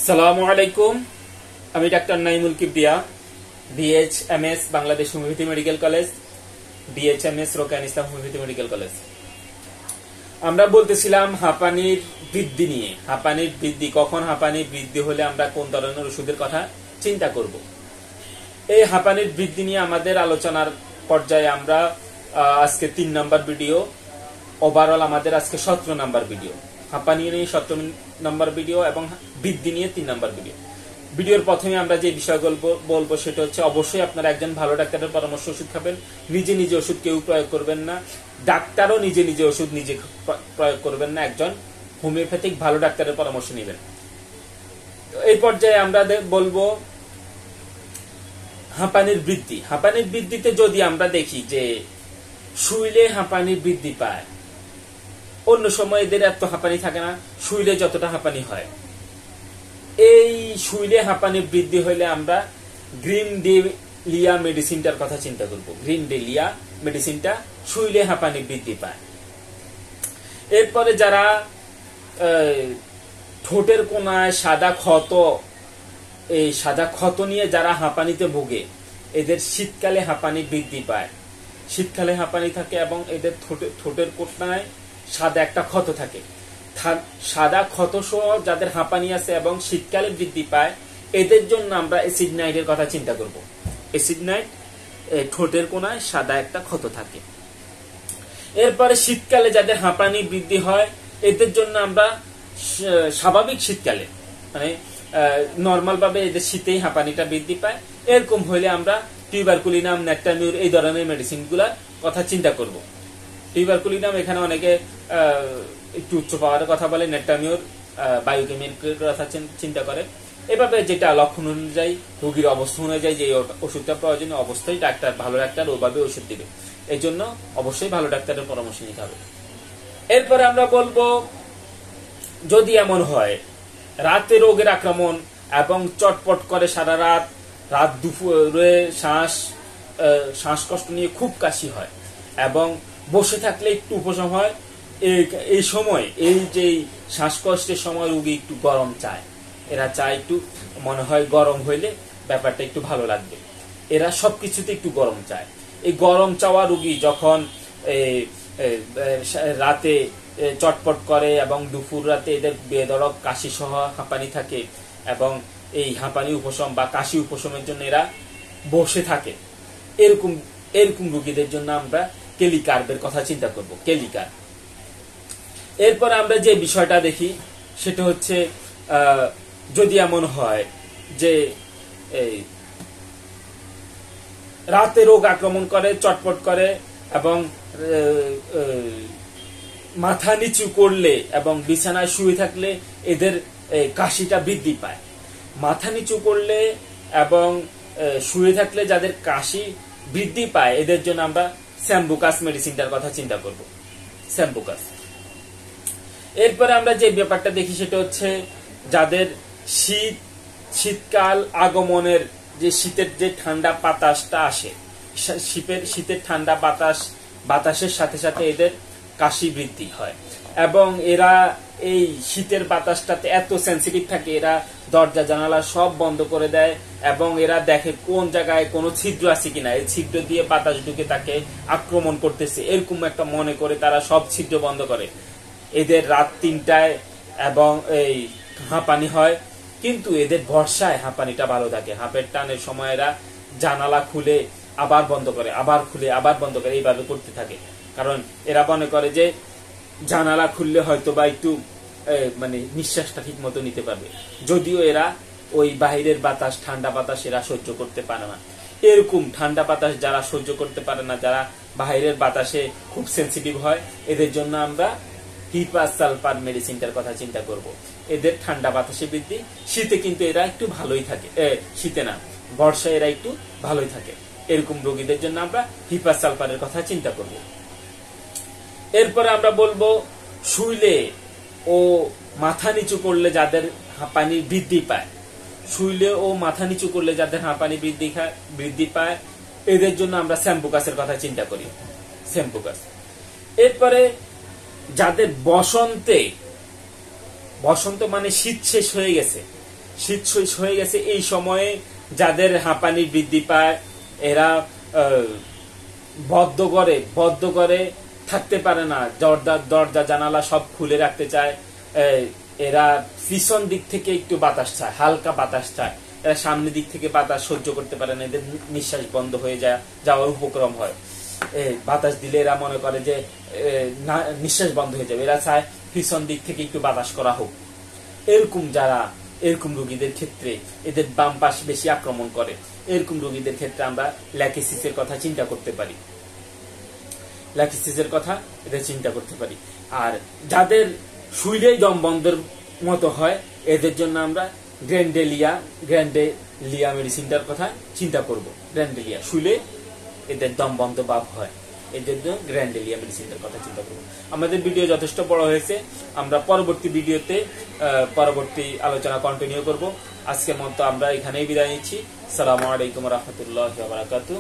সালামু আলাইকুম। আমি doctor Naimul Kibria, BHMS Bangladesh homeopathy medical college, BHMS রোকেয়ান ইসলাম হোমিওপ্যাথি মেডিকেল কলেজ। আমরা বলতেছিলাম হাঁপানির বৃদ্ধি নিয়ে। হাঁপানির বৃদ্ধি, কখন হাঁপানির বৃদ্ধি হলে আমরা কোন ধরনের ওষুধের কথা চিন্তা করব। এই হাঁপানির বৃদ্ধি নিয়ে আমাদের আলোচনার পর্যায়ে আমরা আজকে 3 নম্বর ভিডিও, ওভারঅল আমাদের আজকে 17 নম্বর ভিডিও। হাঁপানি নিয়ে 17 নম্বর ভিডিও এবং বৃদ্ধি নিয়ে 3 নম্বর ভিডিও। ভিডিওর প্রথমে আমরা যে বিষয়গুলো বলবো সেটা হচ্ছে, অবশ্যই আপনারা একজন ভালো ডাক্তারের পরামর্শ ওষুধ খাবেন। নিজে নিজে ওষুধ কেউ প্রয়োগ করবেন না, ডাক্তারও নিজে নিজে ওষুধ নিজে প্রয়োগ করবেন না, একজন হোমিওপ্যাথিক ভালো ডাক্তারের পরামর্শ নেবেন। এই পর্যায়ে আমরা বলবো হাঁপানির বৃদ্ধি। হাঁপানির বৃদ্ধিতে যদি আমরা দেখি যে শুইলে হাঁপানির বৃদ্ধি পায়, অন্য সময় এদের এত হাঁপানি থাকে না, শুইলে যতটা হাঁপানি হয়। এই শুইলে হাঁপানি বৃদ্ধি হইলে আমরা গ্রিন ডেলিয়া মেডিসিনটার কথা চিন্তা করব। গ্রিন ডেলিয়া মেডিসিনটা শুইলে হাঁপানি বৃদ্ধি পায়। এরপরে যারা ঠোঁটের কোনায় সাদা ক্ষত, এই সাদা ক্ষত নিয়ে যারা হাঁপানিতে ভোগে, এদের শীতকালে হাঁপানি বৃদ্ধি পায়। শীতকালে হাঁপানি থাকে এবং এদের ঠোঁটের কোনায় সাদা একটা ক্ষত থাকে। সাদা ক্ষত সহ যাদের হাঁপানি আছে এবং শীতকালে বৃদ্ধি পায়, এদের জন্য আমরা অ্যাসিড নাইটের কথা চিন্তা করব। অ্যাসিড নাইট, ঠোঁটের কোনায় সাদা একটা ক্ষত থাকে। এরপরে শীতকালে যাদের হাঁপানি বৃদ্ধি হয়, এদের জন্য আমরা স্বাভাবিক শীতকালে, মানে নর্মাল ভাবে এদের শীতেই হাঁপানিটা বৃদ্ধি পায়, এরকম হইলে আমরা টিউবারকুলিনাম, নেকটামিউর এই ধরনের মেডিসিন গুলার কথা চিন্তা করব। টিউবারকুলিনাম এখানে অনেকে একটু উচ্চ পাওয়ারের কথা বলে, নেকটামিউর বায়োকেমিক্যাল কথা চিন্তা করে। এভাবে যেটা লক্ষণ অনুযায়ী, রোগীর অবস্থা অনুযায়ী যে ওষুধটা প্রয়োজনীয় অবস্থায় ভালো ডাক্তার ওভাবে ওষুধ দিবে। এই জন্য অবশ্যই ভালো ডাক্তারের পরামর্শ নিতে হবে। এরপরে আমরা বলবো, যদি এমন হয় রাতে রোগের আক্রমণ এবং চটপট করে সারা রাত দুপুরে শ্বাসকষ্ট নিয়ে খুব কাশি হয় এবং বসে থাকলে একটু উপশম হয়, এই সময়, এই যে শ্বাসকষ্টের সময় রোগী একটু গরম চায়। এরা চায় একটু, মনে হয় গরম হইলে ব্যাপারটা একটু ভালো লাগবে। এরা সবকিছুতে একটু গরম চায়। এই গরম চাওয়া রোগী যখন রাতে চটপট করে এবং দুপুর রাতে এদের বেধড়ক কাশি সহ হাঁপানি থাকে এবং এই হাঁপানি উপশম বা কাশি উপশমের জন্য এরা বসে থাকে, এরকম রোগীদের জন্য আমরা কেলিকার্বের কথা চিন্তা করব। কেলিকার্ব। এরপর আমরা যে বিষয়টা দেখি সেটা হচ্ছে, যদি এমন হয় যে রাতে রোগ আক্রমণ করে, চটপট করে এবং মাথা নিচু করলে এবং বিছানায় শুয়ে থাকলে এদের কাশিটা বৃদ্ধি পায়। মাথা নিচু করলে এবং শুয়ে থাকলে যাদের কাশি বৃদ্ধি পায়, এদের জন্য আমরা স্যাম্বুকাস মেডিসিনটার কথা চিন্তা করব। স্যাম্বুকাস। এরপরে আমরা যে ব্যাপারটা দেখি সেটা হচ্ছে, যাদের শীতকাল আগমনের যে শীতের যে ঠান্ডা বাতাসটা আসে, শীতের ঠান্ডা বাতাসের সাথে সাথে এদের কাশি বৃদ্ধি হয় এবং এরা এই শীতের বাতাসটাতে এত সেন্সিটিভ থাকে, এরা দরজা জানালা সব বন্ধ করে দেয় এবং এরা দেখে কোন জায়গায় কোনো ছিদ্র আছে কিনা, এই ছিদ্র দিয়ে বাতাস ঢুকে তাকে আক্রমণ করতেছে, এরকম একটা মনে করে তারা সব ছিদ্র বন্ধ করে। এদের রাত 3টায় এবং এই হাঁপানি হয়, কিন্তু এদের বর্ষায় হাঁপানিটা ভালো থাকে। হাঁপের টানের সময় এরা জানালা খুলে আবার বন্ধ করে, আবার খুলে আবার বন্ধ করে, এইভাবে করতে থাকে। কারণ এরা মনে করে যে জানালা খুললে হয়তো বা একটু মানে নিঃশ্বাসটা ঠিক মতো নিতে পারবে, যদিও এরা ওই বাহিরের বাতাস, ঠান্ডা বাতাস এরা সহ্য করতে পারে না। এরকম ঠান্ডা বাতাস যারা সহ্য করতে পারে না, যারা বাহিরের বাতাসে খুব সেন্সিটিভ হয়, এদের জন্য আমরা হিপাসালফার মেডিসিনটার কথা চিন্তা করব। এদের ঠান্ডা বাতাসে বৃদ্ধি, শীতে কিন্তু এরা একটু ভালোই থাকে, শীতে না বর্ষায় এরা একটু ভালোই থাকে। এরকম রোগীদের জন্য আমরা হিপাসালফারের কথা চিন্তা করব। এরপরে আমরা বলবো, শুইলে ও মাথা নিচু করলে যাদের হাঁপানি বৃদ্ধি পায়, শুইলে ও মাথা নিচু করলে যাদের হাঁপানি বৃদ্ধি পায়, এদের জন্য আমরা স্যাম্বুকাসের কথা চিন্তা করি। স্যাম্বুকাস। এরপরে যাদের বসন্ত মানে শীত শেষ হয়ে গেছে, শীত হয়ে গেছে, এই সময়ে যাদের হাঁপানি বৃদ্ধি পায়, এরা বদ্ধ করে থাকতে পারে না, দরজা জানালা সব খুলে রাখতে চায়, এরা পিছন দিক থেকে একটু বাতাস চায়, হালকা বাতাস চায়, এরা সামনের দিক থেকে বাতাস সহ্য করতে পারে না, এদের নিঃশ্বাস বন্ধ হয়ে যাওয়ার উপক্রম হয়। বাতাস দিলে এরা মনে করে যে নিঃশ্বাস বন্ধ হয়ে যাবে, এরা চায় পিছন দিক থেকে একটু বাতাস করা হোক। এরকম রোগীদের ক্ষেত্রে এদের বাম পাশ বেশি আক্রমণ করে, এরকম রোগীদের ক্ষেত্রে আমরা ল্যাকিসিসের কথা চিন্তা করতে পারি। আর যাদের শুইলেই দম বন্ধের মতো হয়, এদের জন্য আমরা গ্র্যান্ডেলিয়া মেডিসিনটার কথা চিন্তা করব। গ্র্যান্ডেলিয়া শুইলে এদের দম বন্ধ ভাব হয়, এই জন্য গ্র্যান্ডেলিয়া মেডিসিনটার কথা চিন্তা করব। আমাদের ভিডিও যথেষ্ট বড় হয়েছে, আমরা পরবর্তী ভিডিওতে পরবর্তী আলোচনা কন্টিনিউ করব। আজকের মতো আমরা এখানেই বিদায় নিচ্ছি। আসসালামু আলাইকুম ওয়া রাহমাতুল্লাহি ওয়া বারাকাতুহু।